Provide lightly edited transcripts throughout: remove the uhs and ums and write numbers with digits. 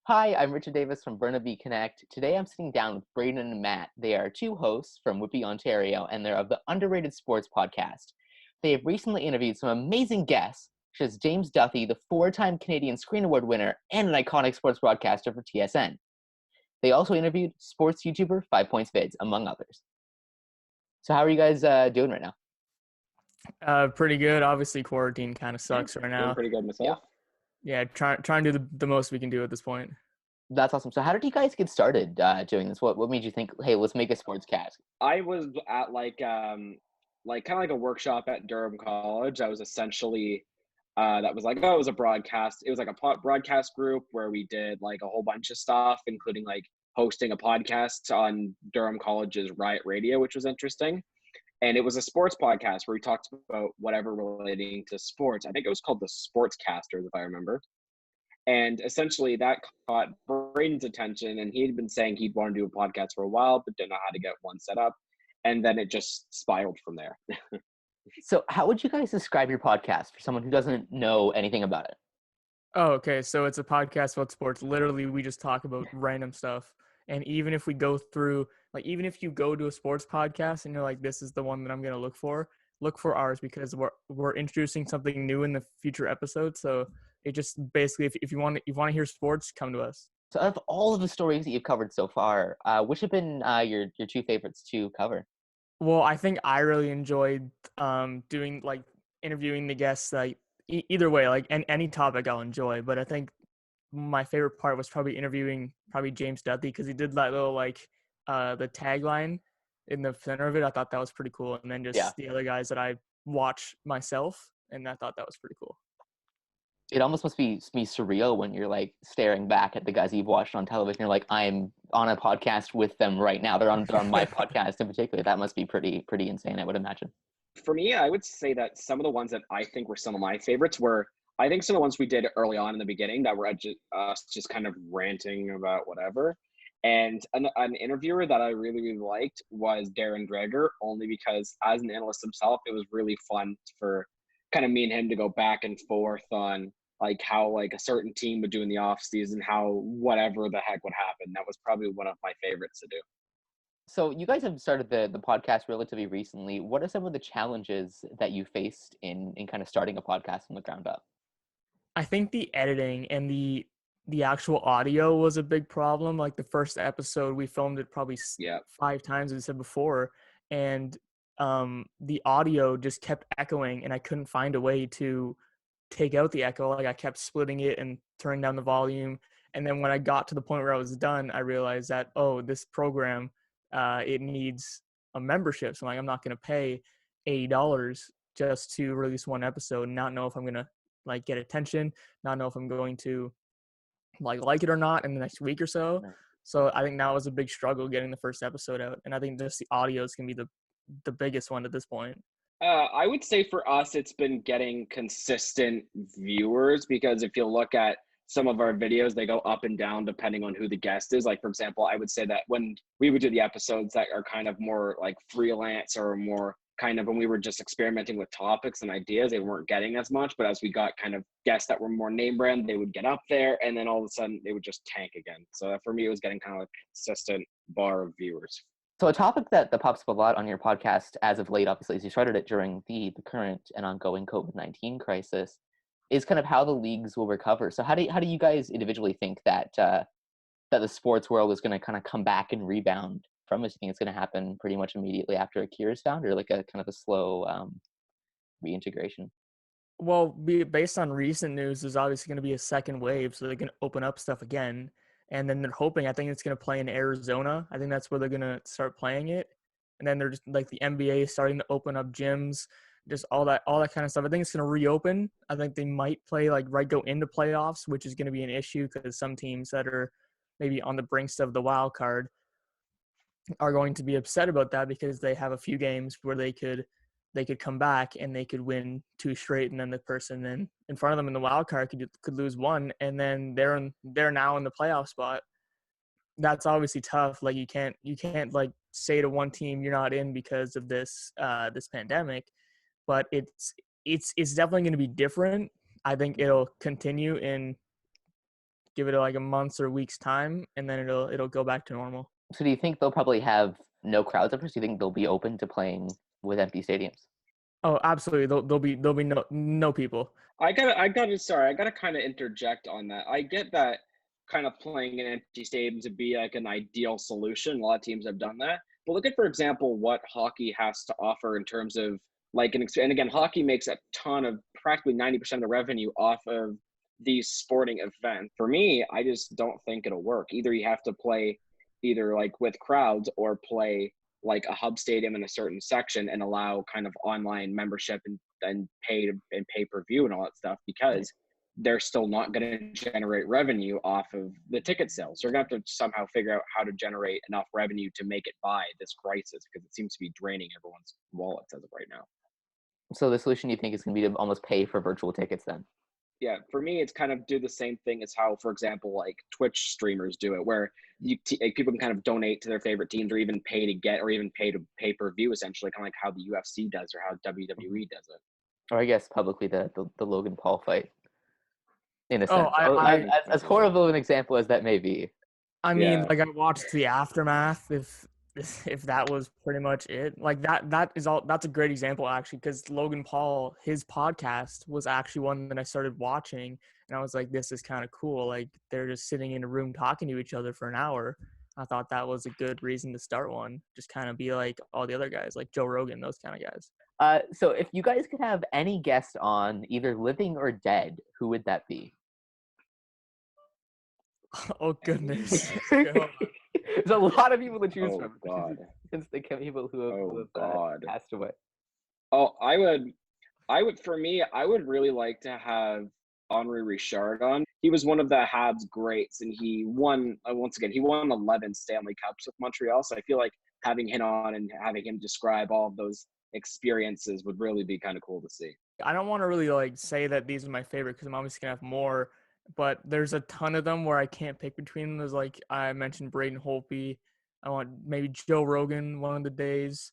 Hi, I'm Richard Davis from Burnaby Connect. Today I'm sitting down with Braden and Matt. They are two hosts from Whitby, Ontario, and they're of the Underrated Sports podcast. They have recently interviewed some amazing guests, such as James Duthie, the four-time Canadian Screen Award winner and an iconic sports broadcaster for TSN. They also interviewed sports YouTuber 5 Points Vids, among others. So how are you guys doing right now? Pretty good. Obviously, quarantine kind of sucks right Doing now. pretty good myself. Yeah, trying to do the most we can do at this point. That's awesome. So how did you guys get started doing this? What made you think, hey, let's make a sports cast? I was at like kind of like a workshop at Durham College. I was essentially that was like, oh, it was a broadcast. It was like a broadcast group where we did like a whole bunch of stuff, including like hosting a podcast on Durham College's Riot Radio, which was interesting. And it was a sports podcast where we talked about whatever relating to sports. I think it was called the Sportscasters, if I remember. And essentially that caught Braden's attention, and he had been saying he'd want to do a podcast for a while, but didn't know how to get one set up. And then it just spiraled from there. So how would you guys describe your podcast for someone who doesn't know anything about it? Oh, okay. So it's a podcast about sports. Literally, we just talk about random stuff. And even if we go through, like, even if you go to a sports podcast and you're like, this is the one that I'm going to look for ours because we're introducing something new in the future episodes. So it just basically, if you want to hear sports, come to us. So out of all of the stories that you've covered so far, which have been your two favorites to cover? Well, I think I really enjoyed doing like interviewing the guests. Like either way, like any topic I'll enjoy. But I think my favorite part was probably interviewing James Duthie because he did that little like the tagline in the center of it. I thought that was pretty cool. And then just the other guys that I watch myself, and I thought that was pretty cool. It almost must be surreal when you're like staring back at the guys you've watched on television. You're like, I'm on a podcast with them right now. They're on my podcast in particular. That must be pretty insane, I would imagine. For me, I would say that some of the ones that I think were some of my favorites were, I think some of the ones we did early on in the beginning that were us just kind of ranting about whatever. And an interviewer that I really liked was Darren Dreger, only because as an analyst himself, it was really fun for kind of me and him to go back and forth on like how like a certain team would do in the off season, how whatever the heck would happen. That was probably one of my favorites to do. So you guys have started the podcast relatively recently. What are some of the challenges that you faced in kind of starting a podcast from the ground up? I think the editing and the actual audio was a big problem. Like the first episode, we filmed it probably 5 times, as I said before, and the audio just kept echoing, and I couldn't find a way to take out the echo. Like I kept splitting it and turning down the volume. And then when I got to the point where I was done, I realized that, this program, it needs a membership. So I'm not going to pay $80 just to release one episode and not know if I'm going to like get attention, not know if I'm going to like it or not in the next week or so. Right. So I think that was a big struggle getting the first episode out. And I think just the audio is going to be the biggest one at this point. I would say for us, it's been getting consistent viewers, because if you look at some of our videos, they go up and down depending on who the guest is. Like, for example, I would say that when we would do the episodes that are kind of more like freelance or more kind of when we were just experimenting with topics and ideas, they weren't getting as much. But as we got kind of guests that were more name brand, they would get up there, and then all of a sudden they would just tank again. So for me, it was getting kind of a consistent bar of viewers. So a topic that pops up a lot on your podcast as of late, obviously, as you started it during the current and ongoing COVID-19 crisis, is kind of how the leagues will recover. So how do you guys individually think that that the sports world is going to kind of come back and rebound from this? Do you think it's going to happen pretty much immediately after a cure is found, or like a kind of a slow reintegration? Well, based on recent news, there's obviously going to be a second wave, so they can open up stuff again. And then they're hoping, I think it's going to play in Arizona. I think that's where they're going to start playing it. And then they're just like the NBA starting to open up gyms, just all that kind of stuff. I think it's going to reopen. I think they might play go into playoffs, which is going to be an issue because some teams that are maybe on the brinks of the wild card are going to be upset about that because they have a few games where they could come back and they could win 2 straight, and then the person in front of them in the wild card could lose 1, and then they're now in the playoff spot. That's obviously tough. Like you can't like say to one team you're not in because of this pandemic, but it's definitely going to be different. I think it'll continue in give it like a month's or week's time, and then it'll go back to normal. So do you think they'll probably have no crowds at first? Do you think they'll be open to playing with empty stadiums? Oh, absolutely. There'll be no people. I gotta kind of interject on that. I get that kind of playing in empty stadiums would be like an ideal solution. A lot of teams have done that. But look at, for example, what hockey has to offer in terms of like and again, hockey makes a ton of practically 90% of the revenue off of these sporting events. For me, I just don't think it'll work. Either you have to play either like with crowds or play like a hub stadium in a certain section and allow kind of online membership and pay-per-view and all that stuff, because they're still not going to generate revenue off of the ticket sales. So we're going to have to somehow figure out how to generate enough revenue to make it by this crisis, because it seems to be draining everyone's wallets as of right now. So the solution you think is going to be to almost pay for virtual tickets then? Yeah, for me, it's kind of do the same thing as how, for example, like Twitch streamers do it, where people can kind of donate to their favorite teams, or even pay to get, or even pay to pay-per-view, essentially, kind of like how the UFC does or how WWE does it. Or I guess publicly the Logan Paul fight, in a Oh, sense. As horrible of an example as that may be. I mean, Yeah. like I watched the aftermath. If that was pretty much it, like that's a great example actually, because Logan Paul, his podcast was actually one that I started watching, and I was like, this is kind of cool. Like they're just sitting in a room talking to each other for an hour. I thought that was a good reason to start one. Just kind of be like all the other guys, like Joe Rogan, those kind of guys. So if you guys could have any guest on, either living or dead, who would that be? Oh goodness. There's a lot of people to choose Oh, from. God. Since the people who have God. passed away. Oh, I would really like to have Henri Richard on. He was one of the Habs greats, and he won, once again, he won 11 Stanley Cups with Montreal. So I feel like having him on and having him describe all of those experiences would really be kind of cool to see. I don't want to really like say that these are my favorite, because I'm obviously gonna have more, but there's a ton of them where I can't pick between them. There's like I mentioned Braden Holtby. I want maybe Joe Rogan one of the days.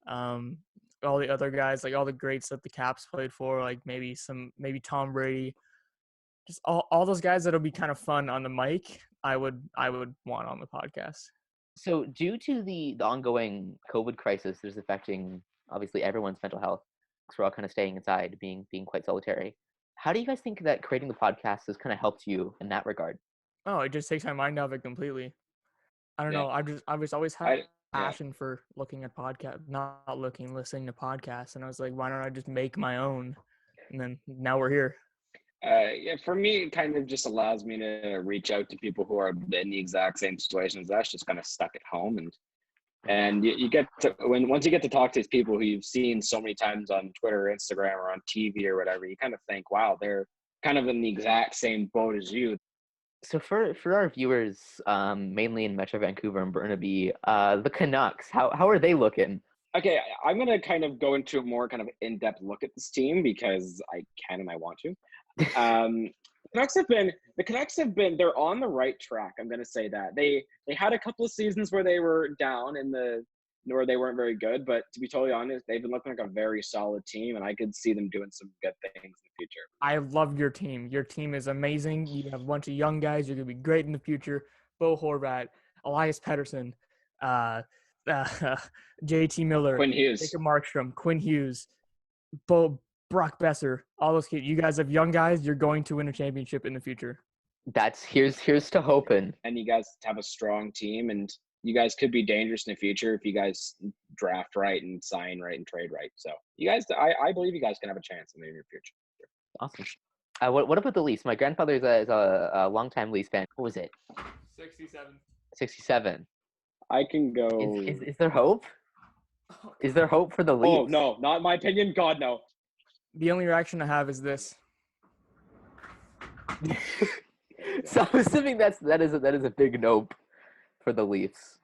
All the other guys, like all the greats that the Caps played for, like maybe Tom Brady. Just all those guys that'll be kind of fun on the mic. I would want on the podcast. So due to the ongoing COVID crisis that is affecting obviously everyone's mental health, because we're all kind of staying inside, being quite solitary. How do you guys think that creating the podcast has kind of helped you in that regard? Oh, it just takes my mind off it completely. I don't Yeah. know. I've just always had passion for looking at listening to podcasts, and I was like, why don't I just make my own? And then now we're here. Yeah, for me, it kind of just allows me to reach out to people who are in the exact same situation as us, just kind of stuck at home, and you get to once you get to talk to these people who you've seen so many times on Twitter, or Instagram, or on TV or whatever, you kind of think, wow, they're kind of in the exact same boat as you. So for our viewers, mainly in Metro Vancouver and Burnaby, the Canucks, how are they looking? Okay, I'm gonna kind of go into a more kind of in-depth look at this team because I can and I want to. The Canucks have been they're on the right track. I'm gonna say that they had a couple of seasons where they were down where they weren't very good, but to be totally honest, they've been looking like a very solid team, and I could see them doing some good things in the future. I love your team. Your team is amazing. You have a bunch of young guys. You're gonna be great in the future. Bo Horvat, Elias Pettersson, JT Miller, Quinn Hughes, Jacob Markstrom, Quinn Hughes, Brock Besser, all those kids. You guys have young guys. You're going to win a championship in the future. Here's to hoping. And you guys have a strong team, and you guys could be dangerous in the future if you guys draft right and sign right and trade right. So you guys, I believe you guys can have a chance in the near future. Awesome. What about the Leafs? My grandfather is a longtime Leafs fan. What was it? 67. 67. I can go. Is there hope? Is there hope for the Leafs? Oh no, not in my opinion. God no. The only reaction I have is this. So I'm assuming that is a big nope for the Leafs.